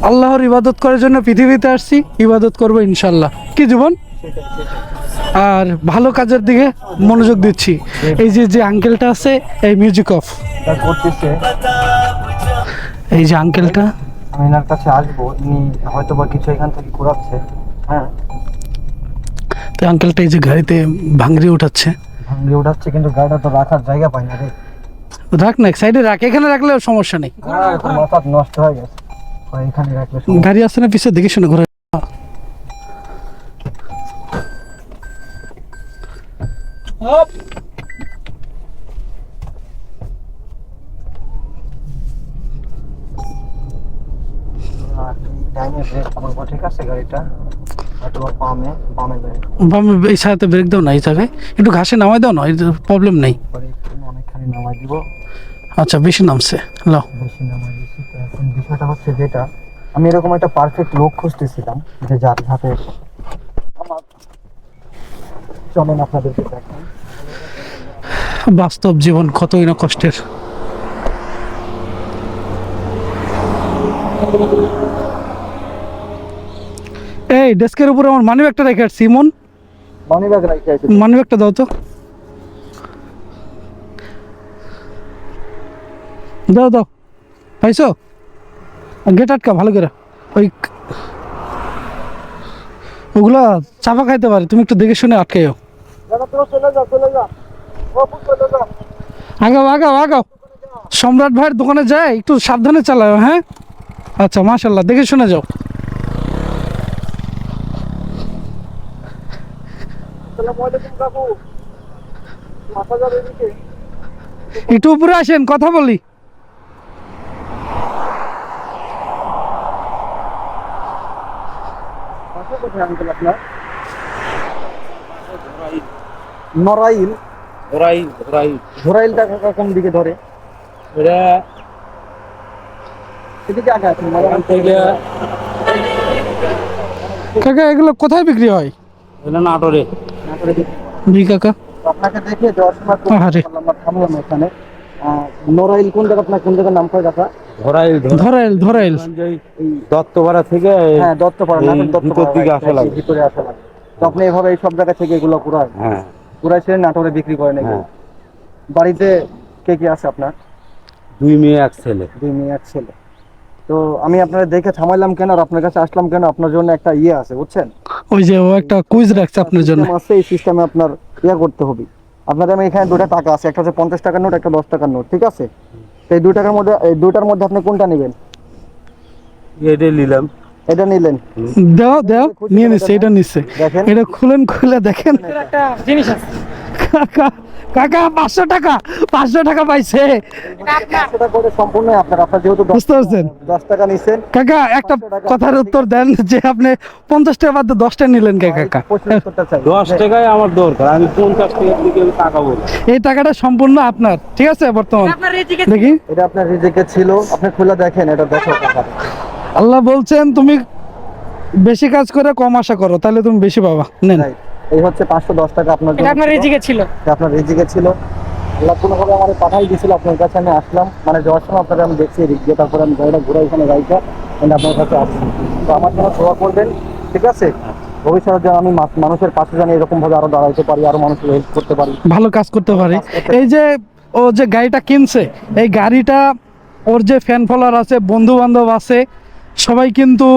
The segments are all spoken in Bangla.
আল্লাহর ইবাদত করার জন্য পৃথিবীতে আসছি, ইবাদত করবো ইনশাল্লাহ। কি জীবন, আর ভালো কাজের দিকে মনোযোগ দিচ্ছি। এই যে যে আঙ্কেলটা আছে, এই মিউজিক অফ করতেছে, এই যে আঙ্কেলটা, আমি এনার কাছে আসবো, ইনি হয়তো বা কিছু এখান থেকে ঘোরাচ্ছে। হ্যাঁ, তো আঙ্কেলটা এই যে গাড়িতে ভাঙড়ি উঠাচ্ছে। ভাঙিয়ে উঠাচ্ছে, কিন্তু গাড়িটা তো রাখার জায়গা পাই না রে। রাখ না, এক সাইডে রাখ, এখানে রাখলেও সমস্যা নেই। মাথা নষ্ট হয়ে গেছে, এখানে রাখলে গাড়ি আসছে না পিছিয়ে, দেখে শুনে ঘুরে। টাইমে ব্রেক করবো, ঠিক আছে? গাড়িটা হয়তো বামে বামে যায়, বামে এই সাইডে ব্রেক দাও না, এই জায়গায় একটু ঘাসে নামাই দাও না, এই প্রবলেম নেই। পরে অনেকখানি নামাই দিব। আচ্ছা, বেশি নামছে, লাও। বেশি নামাই দিচ্ছি। তো এখন বিষয়টা হচ্ছে যেটা, আমি এরকম একটা পারফেক্ট লোক খুঁজতেছিলাম যে যার হাতে আমার, চলেন আপনাদেরকে দেখাই। বাস্তব জীবন কতই না কষ্টের। এই ডেস্কের উপরে আমার মানি ব্যাগটা রেখে আসছি, ইমন মানি ব্যাগ রাখতে আছে, মানি ব্যাগটা দাও তো, দাও দাও, পাইছো? গেট আটকা ভালো করে, ওই ওগুলা চাপা খাইতে পারে, তুমি একটু দেখে শুনে আটকাইও। চলে যা চলে যা, চলে যা। আগাও আগাও আগাও, সম্রাট ভাইয়ের দোকানে যায়, একটু সাবধানে চালাও। হ্যাঁ, আচ্ছা, মাশাল্লাহ, দেখে শুনে যাও। একটু উপরে আসেন, কথা বলি। নড়াইল, ঘোরাইল ঘোরাইল ঘোরাইলটা কোন দিকে ধরে? এটা এদিকে আগে আছে এখান থেকে কাকা এগুলো কোথায় বিক্রি হয়? এটা নাটোরে। জি কাকা। আপনাকে দেখে যাওয়ার সময় খুব আরে। ভালো লাগলো, আমরা থামলাম এখানে। নড়াইল কোন জায়গা, আপনার কোন জায়গার নাম কয় কাকা? ঘোরাইল ধরাইল ধরাইল। এই দত্তপাড়া থেকে হ্যাঁ, দত্তপাড়া, এই নাটোর দত্তপাড়া, ভিতর দিকে আসা লাগে। ভিতরে আসা লাগে। তো আপনি এভাবে এই সব জায়গা থেকে এগুলো ঘুরায় হ্যাঁ ঘুরাইছেন, নাটোরে বিক্রি করেন এগুলো? হ্যাঁ, বাড়িতে কে কে আছে আপনার? 2 মেয়ে 1 ছেলে। 2 মেয়ে 1 ছেলে। তো আমি আপনার দেখে থামাইলাম কেন আর আপনার কাছে আসলাম কেন, আপনার জন্য একটা ইয়ে আছে বুঝছেন, ওই যে ও একটা কুইজ রাখছে আপনার জন্য। সিস্টেম আছে, এই সিস্টেমে আপনার ইয়ে করতে হবে। আপনার আমি এখানে 2টা টাকা আছে, একটা হচ্ছে 50 টাকার নোট, একটা 10 টাকার নোট, ঠিক আছে? তো এই 2 টাকার মধ্যে, এই 2টার মধ্যে আপনি কোনটা নেবেন? এটাই নিলাম। এটা নিলেন? দাও দাও, নিয়ে নিচ্ছে, এটা নিচ্ছে। দেখেন, এটা খুলেন, খুলে দেখেন। কাকা কাকা 500 টাকা, 500 টাকা পাইছে। 500 টাকা করে সম্পূর্ণ আপনার, আপনার যেহেতু বুঝতে পারছেন 10 টাকা নিছেন। কাকা, একটা কথার উত্তর দেন যে আপনি 50 টাকা বাদ দিয়ে 10টা নিলেন কে কাকা? 75টা চাই। 10 টাকায় আমার দরকার, আমি 50 টাকার দিকে টাকা বলি। এই টাকাটা সম্পূর্ণ আপনার, ঠিক আছে? বর্তমান দেখি, এটা আপনার রিজিকে ছিল, আপনি খুলে দেখেন, এটা 10 টাকা। আল্লাহ বলছেন তুমি বেশি কাজ করে কম আশা করো, তাহলে তুমি বেশি পাবা। নেন। Right. এই হচ্ছে 510 টাকা আপনার জন্য, আপনার রিজিকে ছিল। এটা আপনার রিজিকে ছিল। আল্লাহ কোনোভাবে আমার পাঠাই দিয়েছিল আপনার কাছে, আমি আসলাম, মানে যাওয়ার সময় আপনাকে আমি দেখছি এদিক দিয়ে, তারপরে আমি গাড়িটা ঘুরে এখানে গাড়িটা আপনার কাছে আসছি। তো আমার জন্য দোয়া করবেন, ঠিক আছে? ভবিষ্যতে যেন আমি মানুষের পাশে যেন এরকম ভাবে আরো দাঁড়াইতে পারি, আরো মানুষের হেল্প করতে পারি। ভালো কাজ করতে পারি। এই যে ও যে গাড়িটা কিনছে, এই গাড়িটা ওর যে ফ্যান ফলোয়ার আছে, বন্ধু বান্ধব আছে, সবাই কিন্তু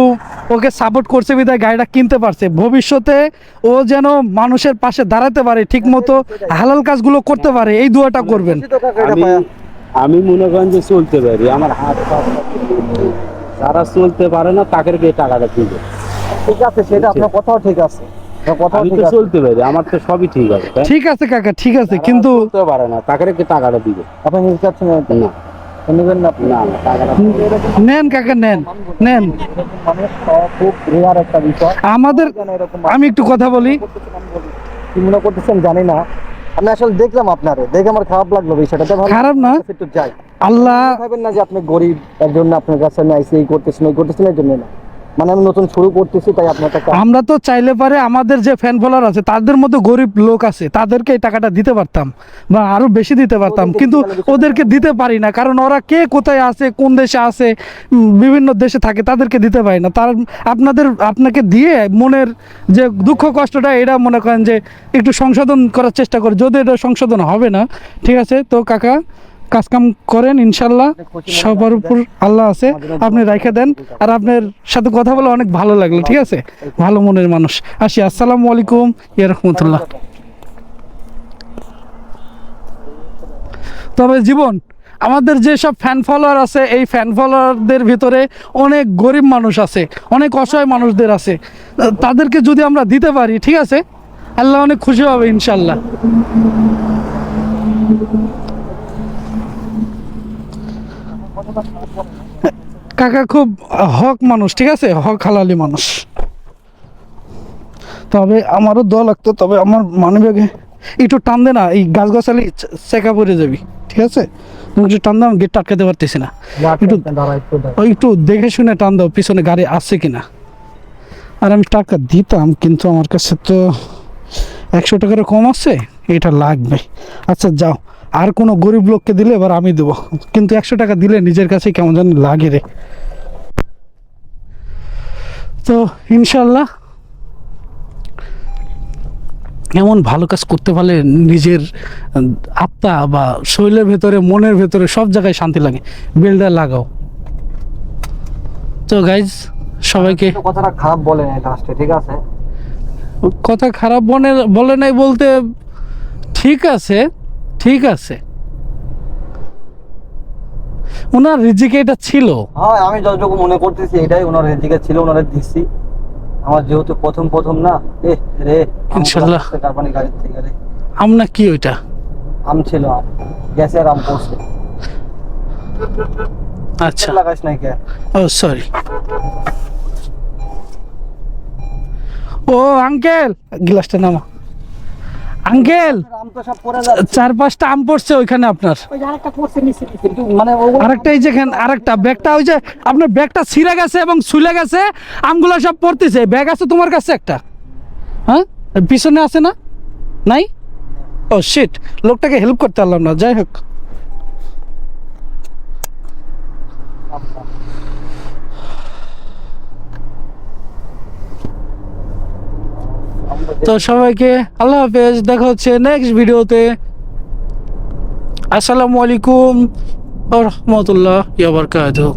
ওকে সাপোর্ট করছে বিধায় গাড়িটা কিনতে পারছে। ভবিষ্যতে ও যেন মানুষের পাশে দাঁড়াতে পারে, ঠিক মতো হালাল কাজগুলো করতে পারে, এই দোয়াটা করবেন। খুশি তো কাকা এটা আমি পায়া? আমি মনে করেন যে চলতে পারি, আমার হাত পা যারা চলতে পারে না তাদেরকে এই টাকাটা দিবে। ঠিক আছে, সেটা আপনার কথাও ঠিক আছে, আপনার কথাও আমি ঠিক তো আছে। চলতে পারি, আমার তো সবই ঠিক আছে, তাই? ঠিক আছে কাকা, ঠিক আছে, কিন্তু চলতে পারে না তাদেরকে টাকাটা দিবে। আপনি নিতে চাচ্ছেন না? না নেবেন না আপনি? না, টাকাটা নেন কাকা, নেন নেন। এরকম মানুষ পাওয়া খুব রেয়ার একটা বিষয়। আমাদের, যেন এরকম আমি একটু কথা বলি। কি মনে করতেছেন জানি না, আমি আসলে দেখলাম আপনারে, দেখে আমার খারাপ লাগলো বিষয়টা। খারাপ না, একটু যাই, আল্লাহ ভাবেন না যে আপনি গরিব, এর জন্য আপনার কাছে আমি আইসি এই করতেছেন এই করতেছেন, এর জন্য না। মানে আমি নতুন শুরু করতেছি, তাই আপনার কাছে আমরা তো চাইলে পারে আমাদের যে ফ্যান ফলোয়ার আছে তাদের মধ্যে গরিব লোক আছে তাদেরকে এই টাকাটা দিতে পারতাম বা আরো বেশি দিতে পারতাম, ওদেরকে কিন্তু দিতে পারলে বেশি ওদেরকে দিতে পারি না, কারণ ওরা কে কোথায় আছে, কোন দেশে আছে, বিভিন্ন দেশে থাকে, তাদেরকে দিতে পারি না। তার আপনাকে দিয়ে মনের যে দুঃখ কষ্টটা এটা মনে করেন যে একটু সংশোধন করার চেষ্টা করে, যদি এটা সংশোধন হবে না ঠিক আছে। তো কাকা কাজকাম করেন ইনশাল্লাহ, সবার উপর আল্লাহ আছে, আপনি রাইখে দেন। আর আপনার সাথে কথা বলে অনেক ভালো লাগলো, ঠিক আছে, ভালো মনের মানুষ। আসি, আসসালামু আলাইকুম ইয়া রাহমাতুল্লাহ। তবে জীবন আমাদের যেসব ফ্যান ফলোয়ার আছে, এই ফ্যান ফলোয়ারদের ভিতরে অনেক গরিব মানুষ আছে, অনেক অসহায় মানুষদের আছে, তাদেরকে যদি আমরা দিতে পারি ঠিক আছে, আল্লাহ অনেক খুশি হবে ইনশাল্লাহ। কাকা খুব হক মানুষ, ঠিক আছে, হক হালালি মানুষ। তবে আমারও দোয়া লাগতো, তবে আমার মানিব্যাগে একটু টান দে না, এই গাছগাছালি চেকা পড়ে যাবি, ঠিক আছে, তুমি একটু টান দাও, গেটটা আটকাতে পারতেছি না, একটু ওই একটু দেখে শুনে টান দাও, পিছনে গাড়ি আসছে কিনা। আর আমি টাকা দিতাম, কিন্তু আমার কাছে তো 100 টাকারও কম আছে, এটা লাগবে। আচ্ছা যাও, আর কোনো গরিব লোককে দিলে এবার আমি দেবো, কিন্তু 100 টাকা দিলে নিজের কাছে কেমন জানি লাগে রে। তো ইনশাল্লাহ এমন ভালো কাজ করতে পারলে নিজের আত্মা বা শরীরের ভেতরে, মনের ভেতরে, সব জায়গায় শান্তি লাগে। বেলটা লাগাও। তো গাইজ সবাইকে কথাটা খারাপ বলে নাই লাস্টে, ঠিক আছে? কথা খারাপ বলে নাই বলতে, ঠিক আছে, ঠিক আছে, ওনার রিজিকে এটা ছিল। হ্যাঁ, আমি যতটুকু মনে করতেছি এটাই ওনার এদিকে ছিল, ওনারে দিচ্ছি। আমার যেহেতু প্রথম না, রে ইনশাল্লাহ। কারবানি গাড়ি থেকে রে আমনা কি ওইটা? আম ছিল, গ্যাসের আম পড়ছে। আচ্ছা, লাগাইস নাই কে? ও সরি। ও আঙ্কেল, গ্লাসটা নামা। আঙ্কেল, আম তো সব পড়ে যাচ্ছে। 4-5টা আম পড়ছে ওইখানে আপনার। ওই আরেকটা পড়ছে নিচে, কিন্তু মানে ওগুলো আরেকটা এই যেখানে আরেকটা ব্যাগটা, ওই যে আপনার ব্যাগটা ছিঁড়ে গেছে এবং ছুলে গেছে, আমগুলো সব পড়তেছে। ব্যাগ আছে তোমার কাছে একটা? হ্যাঁ, পিছনে আছে না? নাই? ও শিট, লোকটাকে হেল্প করতে পারলাম না। যাই হোক, তো সবাইকে আল্লাহ হাফেজ, দেখা হচ্ছে নেক্সট ভিডিওতে। আসসালামু আলাইকুম ওয়া রাহমাতুল্লাহি ওয়া বারাকাতুহু।